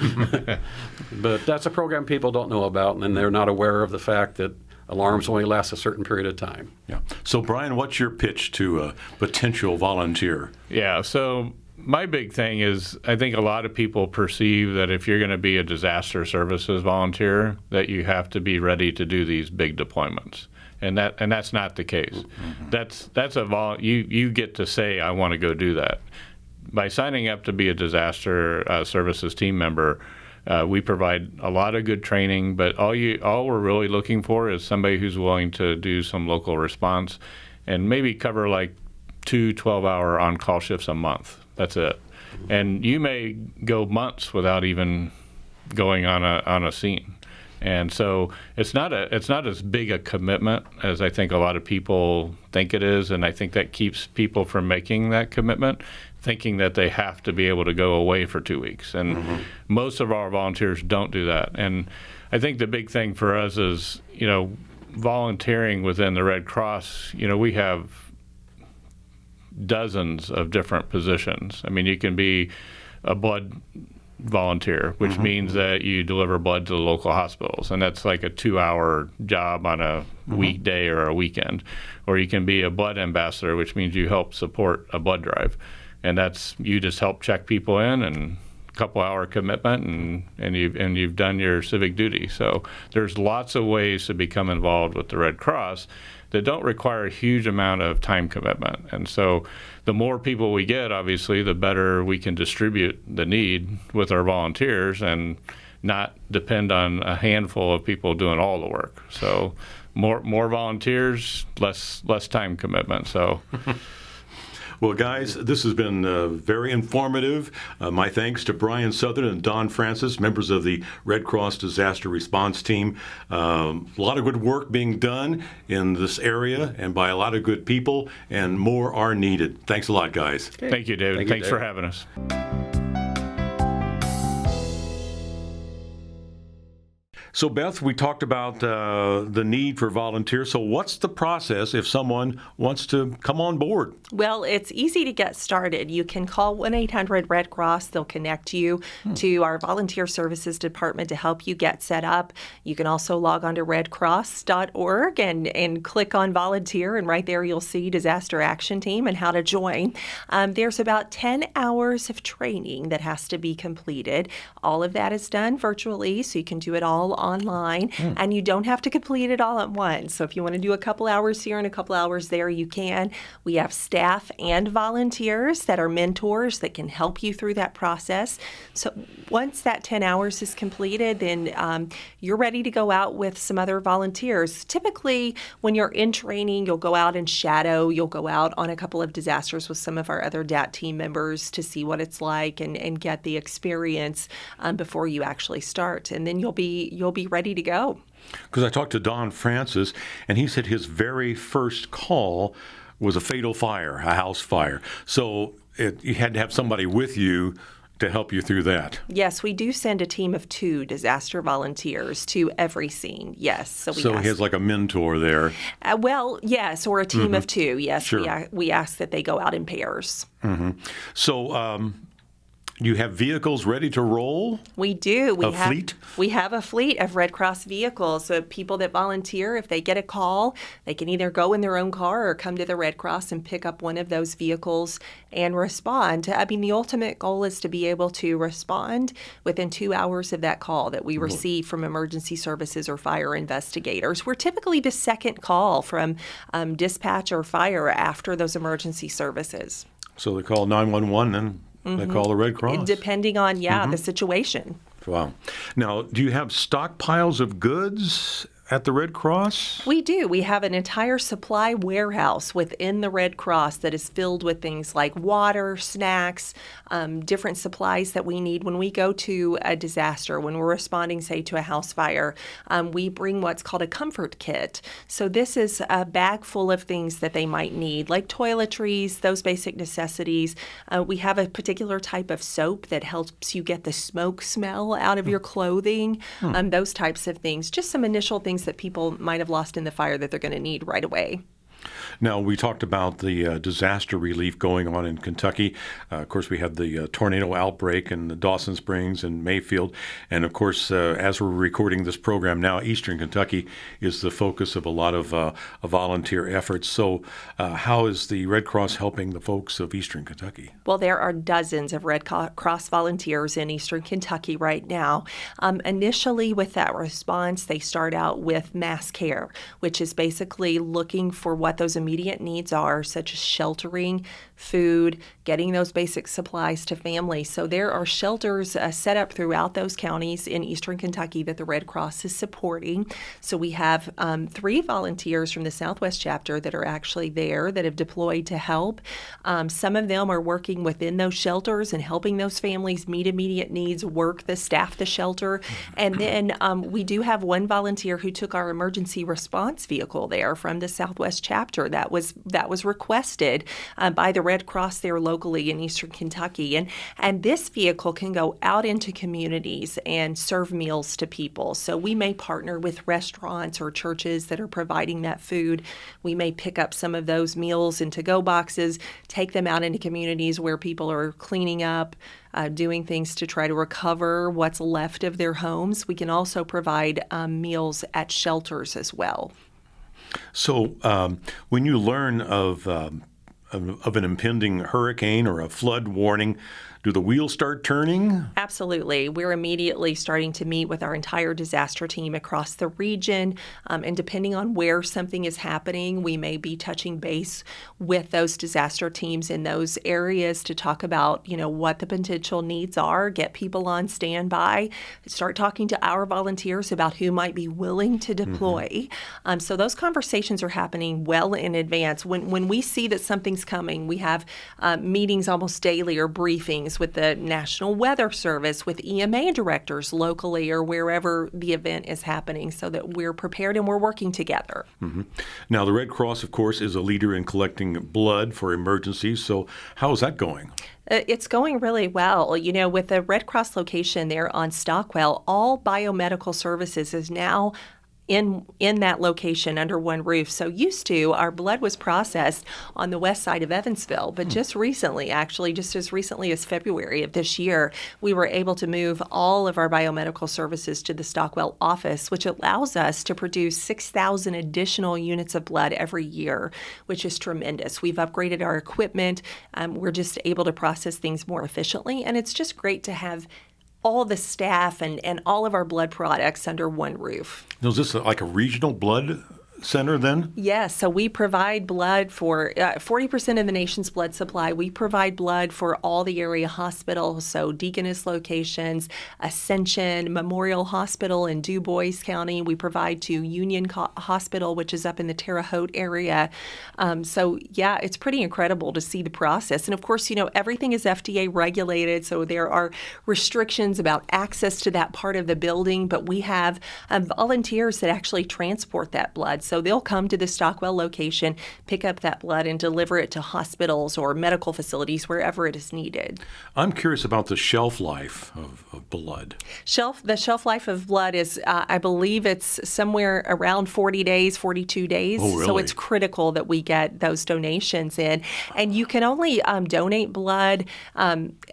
but that's a program people don't know about, and they're not aware of the fact that alarms only last a certain period of time. Yeah. So, Brian, what's your pitch to a potential volunteer? Yeah, so my big thing is I think a lot of people perceive that if you're going to be a disaster services volunteer, that you have to be ready to do these big deployments. And that's not the case. You get to say, I want to go do that. By signing up to be a disaster services team member, we provide a lot of good training, but all we're really looking for is somebody who's willing to do some local response and maybe cover like 2 12-hour on-call shifts a month. That's it. And you may go months without even going on a scene. And so it's not as big a commitment as I think a lot of people think it is, and I think that keeps people from making that commitment, thinking that they have to be able to go away for 2 weeks. And most of our volunteers don't do that. And I think the big thing for us is, volunteering within the Red Cross, we have dozens of different positions. I mean, you can be a blood volunteer, which means that you deliver blood to the local hospitals, and that's like a 2-hour job on a weekday or a weekend. Or you can be a blood ambassador, which means you help support a blood drive, and that's you just help check people in and couple hour commitment, and you've done your civic duty. So there's lots of ways to become involved with the Red Cross that don't require a huge amount of time commitment. And so the more people we get, obviously, the better we can distribute the need with our volunteers and not depend on a handful of people doing all the work. So more volunteers, less time commitment. So. Well, guys, this has been very informative. My thanks to Brian Southern and Don Francis, members of the Red Cross Disaster Response Team. A lot of good work being done in this area and by a lot of good people, and more are needed. Thanks a lot, guys. Okay. Thank you, David. Thank you, Thanks David. for having us. So, Beth, we talked about the need for volunteers. So what's the process if someone wants to come on board? Well, it's easy to get started. You can call 1-800-RED Cross. They'll connect you to our volunteer services department to help you get set up. You can also log on to redcross.org and click on volunteer, and right there you'll see Disaster Action Team and how to join. There's about 10 hours of training that has to be completed. All of that is done virtually, so you can do it all online, and you don't have to complete it all at once. So if you want to do a couple hours here and a couple hours there, you can. We have staff and volunteers that are mentors that can help you through that process. So once that 10 hours is completed, then you're ready to go out with some other volunteers. Typically, when you're in training, you'll go out and shadow. You'll go out on a couple of disasters with some of our other DAT team members to see what it's like and get the experience before you actually start. And then you'll be ready to go. Because I talked to Don Francis, and he said his very first call was a fatal fire, a house fire. So you had to have somebody with you to help you through that. Yes, we do send a team of 2 disaster volunteers to every scene. Yes. So He has like a mentor there. Well, yes, or a team of 2. Yes, Sure. we ask that they go out in pairs. So you have vehicles ready to roll? We do. Fleet? We have a fleet of Red Cross vehicles. So people that volunteer, if they get a call, they can either go in their own car or come to the Red Cross and pick up one of those vehicles and respond. I mean, the ultimate goal is to be able to respond within 2 hours of that call that we receive from emergency services or fire investigators. We're typically the second call from dispatch or fire after those emergency services. So they call 911 and they call the Red Cross? Depending on, the situation. Wow. Now, do you have stockpiles of goods at the Red Cross? We do. We have an entire supply warehouse within the Red Cross that is filled with things like water, snacks, different supplies that we need when we go to a disaster. When we're responding, say, to a house fire, we bring what's called a comfort kit. So this is a bag full of things that they might need, like toiletries, those basic necessities. We have a particular type of soap that helps you get the smoke smell out of your clothing, those types of things. Just some initial things that people might have lost in the fire that they're going to need right away. Now, we talked about the disaster relief going on in Kentucky. Of course, we had the tornado outbreak in the Dawson Springs and Mayfield. And, of course, as we're recording this program now, Eastern Kentucky is the focus of a lot of volunteer efforts. So how is the Red Cross helping the folks of Eastern Kentucky? Well, there are dozens of Red Cross volunteers in Eastern Kentucky right now. Initially, with that response, they start out with mass care, which is basically looking for what those immediate needs are, such as sheltering, food, getting those basic supplies to families. So there are shelters set up throughout those counties in Eastern Kentucky that the Red Cross is supporting. So we have 3 volunteers from the Southwest chapter that are actually there that have deployed to help. Some of them are working within those shelters and helping those families meet immediate needs, staff the shelter. And then we do have one volunteer who took our emergency response vehicle there from the Southwest chapter. That was requested by the Red Cross there locally in Eastern Kentucky. And this vehicle can go out into communities and serve meals to people. So we may partner with restaurants or churches that are providing that food. We may pick up some of those meals in to-go boxes, take them out into communities where people are cleaning up, doing things to try to recover what's left of their homes. We can also provide meals at shelters as well. So when you learn of of an impending hurricane or a flood warning, do the wheels start turning? Absolutely. We're immediately starting to meet with our entire disaster team across the region. And depending on where something is happening, we may be touching base with those disaster teams in those areas to talk about, what the potential needs are, get people on standby, start talking to our volunteers about who might be willing to deploy. So those conversations are happening well in advance. When we see that something's coming, we have meetings almost daily or briefings with the National Weather Service, with EMA directors locally or wherever the event is happening, so that we're prepared and we're working together. Now, the Red Cross, of course, is a leader in collecting blood for emergencies. So how is that going? It's going really well. With the Red Cross location there on Stockwell, all biomedical services is now in that location under one roof. So used to, our blood was processed on the west side of Evansville, but just recently, actually, just as recently as February of this year, we were able to move all of our biomedical services to the Stockwell office, which allows us to produce 6,000 additional units of blood every year, which is tremendous. We've upgraded our equipment. We're just able to process things more efficiently, and it's just great to have all the staff and all of our blood products under one roof. Now, is this like a regional blood center then? Yes, so we provide blood for 40% of the nation's blood supply. We provide blood for all the area hospitals, so Deaconess locations, Ascension, Memorial Hospital in Du Bois County. We provide to Union Hospital, which is up in the Terre Haute area. It's pretty incredible to see the process. And of course, everything is FDA regulated, so there are restrictions about access to that part of the building, but we have volunteers that actually transport that blood. So they'll come to the Stockwell location, pick up that blood, and deliver it to hospitals or medical facilities wherever it is needed. I'm curious about the shelf life of blood. The shelf life of blood is, I believe it's somewhere around 40 days, 42 days. Oh, really? So it's critical that we get those donations in. And you can only donate blood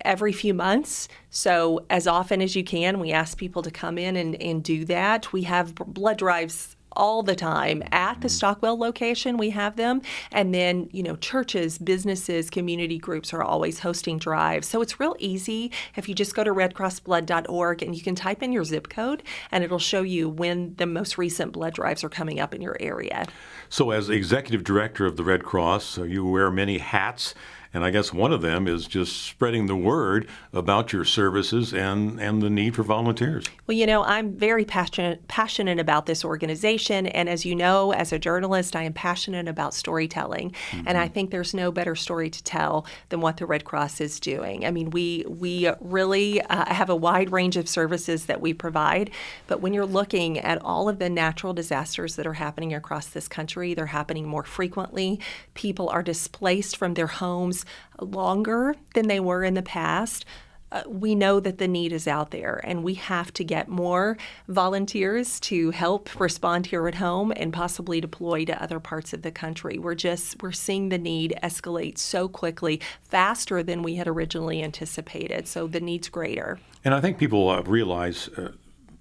every few months. So as often as you can, we ask people to come in and do that. We have blood drives all the time at the Stockwell location. We have them. And then, churches, businesses, community groups are always hosting drives. So it's real easy if you just go to redcrossblood.org and you can type in your zip code and it'll show you when the most recent blood drives are coming up in your area. So as executive director of the Red Cross, you wear many hats. And I guess one of them is just spreading the word about your services and the need for volunteers. Well, I'm very passionate about this organization. And as you know, as a journalist, I am passionate about storytelling. And I think there's no better story to tell than what the Red Cross is doing. I mean, we really have a wide range of services that we provide. But when you're looking at all of the natural disasters that are happening across this country, they're happening more frequently. People are displaced from their homes longer than they were in the past. We know that the need is out there, and we have to get more volunteers to help respond here at home and possibly deploy to other parts of the country. We're seeing the need escalate so quickly, faster than we had originally anticipated. So the need's greater. And I think people realize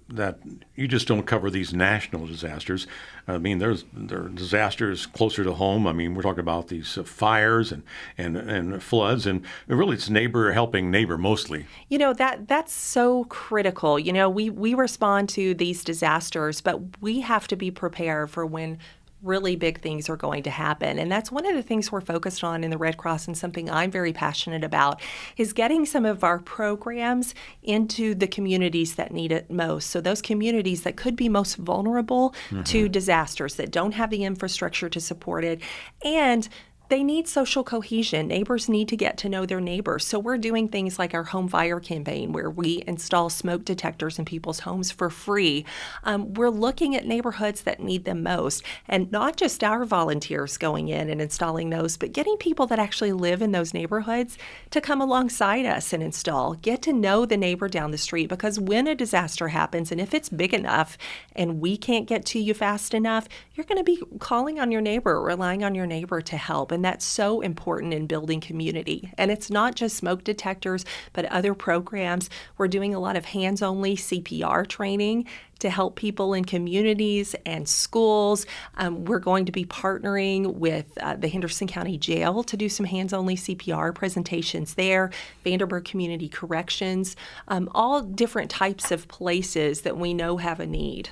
that you just don't cover these national disasters. I mean, there are disasters closer to home. I mean, we're talking about these fires and floods, and really it's neighbor helping neighbor mostly. That's so critical. We respond to these disasters, but we have to be prepared for when really big things are going to happen. And that's one of the things we're focused on in the Red Cross, and something I'm very passionate about, is getting some of our programs into the communities that need it most. So those communities that could be most vulnerable to disasters, that don't have the infrastructure to support it, and they need social cohesion. Neighbors need to get to know their neighbors. So we're doing things like our home fire campaign, where we install smoke detectors in people's homes for free. We're looking at neighborhoods that need them most, and not just our volunteers going in and installing those, but getting people that actually live in those neighborhoods to come alongside us and install. Get to know the neighbor down the street, because when a disaster happens, and if it's big enough and we can't get to you fast enough, you're going to be calling on your neighbor, relying on your neighbor to help. And and that's so important in building community. And it's not just smoke detectors, but other programs. We're doing a lot of hands-only CPR training to help people in communities and schools. We're going to be partnering with the Henderson County Jail to do some hands-only CPR presentations there, Vanderburgh Community Corrections, all different types of places that we know have a need.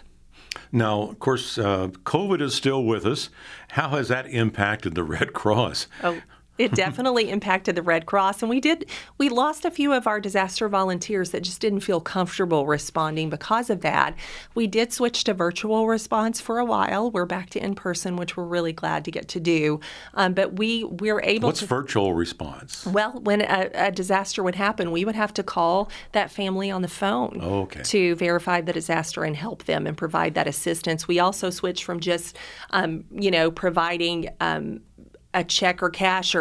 Now, of course, COVID is still with us. How has that impacted the Red Cross? Oh, it definitely impacted the Red Cross, and we lost a few of our disaster volunteers that just didn't feel comfortable responding because of that. We did switch to virtual response for a while. We're back to in-person, which we're really glad to get to do. But we're able What's to... virtual response? Well, when a disaster would happen, we would have to call that family on the phone to verify the disaster and help them and provide that assistance. We also switched from just, providing a check or cash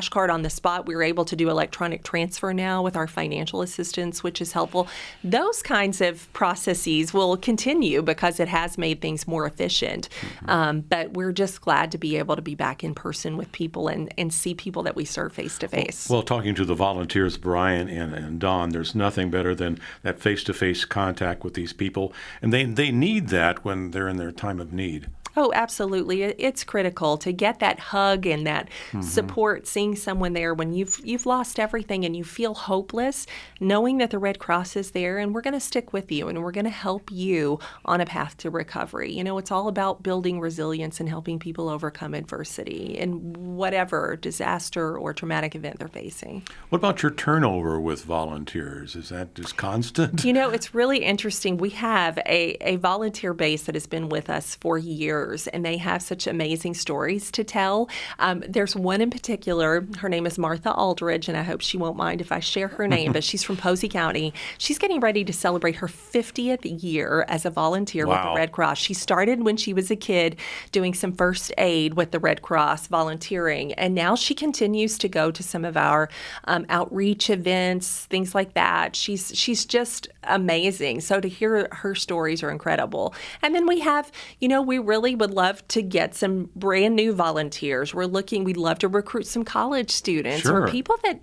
card on the spot. We were able to do electronic transfer now with our financial assistance, which is helpful. Those kinds of processes will continue because it has made things more efficient. But we're just glad to be able to be back in person with people and see people that we serve face to face. Well, talking to the volunteers, Brian and Don, there's nothing better than that face-to-face contact with these people. And they need that when they're in their time of need. Oh, absolutely. It's critical to get that hug and that support, seeing someone there when you've lost everything and you feel hopeless, knowing that the Red Cross is there and we're going to stick with you and we're going to help you on a path to recovery. It's all about building resilience and helping people overcome adversity in whatever disaster or traumatic event they're facing. What about your turnover with volunteers? Is that just constant? It's really interesting. We have a volunteer base that has been with us for years, and they have such amazing stories to tell. There's one in particular. Her name is Martha Aldridge, and I hope she won't mind if I share her name, but she's from Posey County. She's getting ready to celebrate her 50th year as a volunteer with the Red Cross. She started when she was a kid doing some first aid with the Red Cross, volunteering, and now she continues to go to some of our outreach events, things like that. She's just amazing. So to hear her stories are incredible. And then we have, we really would love to get some brand new volunteers. We'd love to recruit some college students or people that,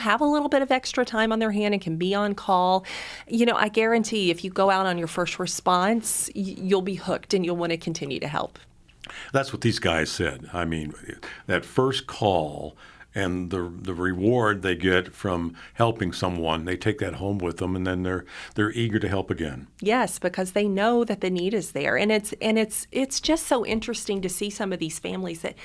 have a little bit of extra time on their hand and can be on call. I guarantee if you go out on your first response, you'll be hooked and you'll want to continue to help. That's what these guys said. I mean, that first call and the reward they get from helping someone, they take that home with them, and then they're eager to help again. Yes, because they know that the need is there, and it's just so interesting to see some of these families that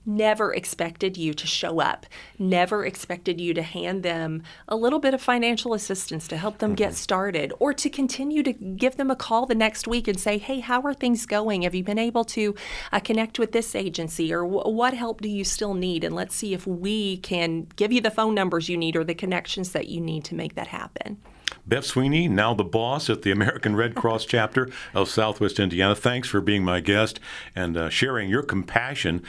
never expected you to show up, never expected you to hand them a little bit of financial assistance to help them get started, or to continue to give them a call the next week and say, hey, how are things going? Have you been able to connect with this agency? Or what help do you still need? And let's see if we can give you the phone numbers you need or the connections that you need to make that happen. Beth Sweeney, now the boss at the American Red Cross chapter of Southwest Indiana. Thanks for being my guest and sharing your compassion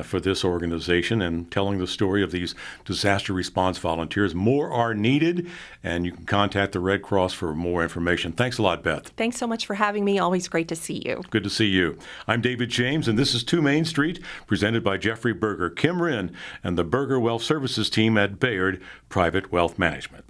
for this organization and telling the story of these disaster response volunteers. More are needed, and you can contact the Red Cross for more information. Thanks a lot, Beth. Thanks so much for having me. Always great to see you. Good to see you. I'm David James, and this is 2 Main Street, presented by Jeffrey Berger, Kim Wren, and the Berger Wealth Services team at Bayard Private Wealth Management.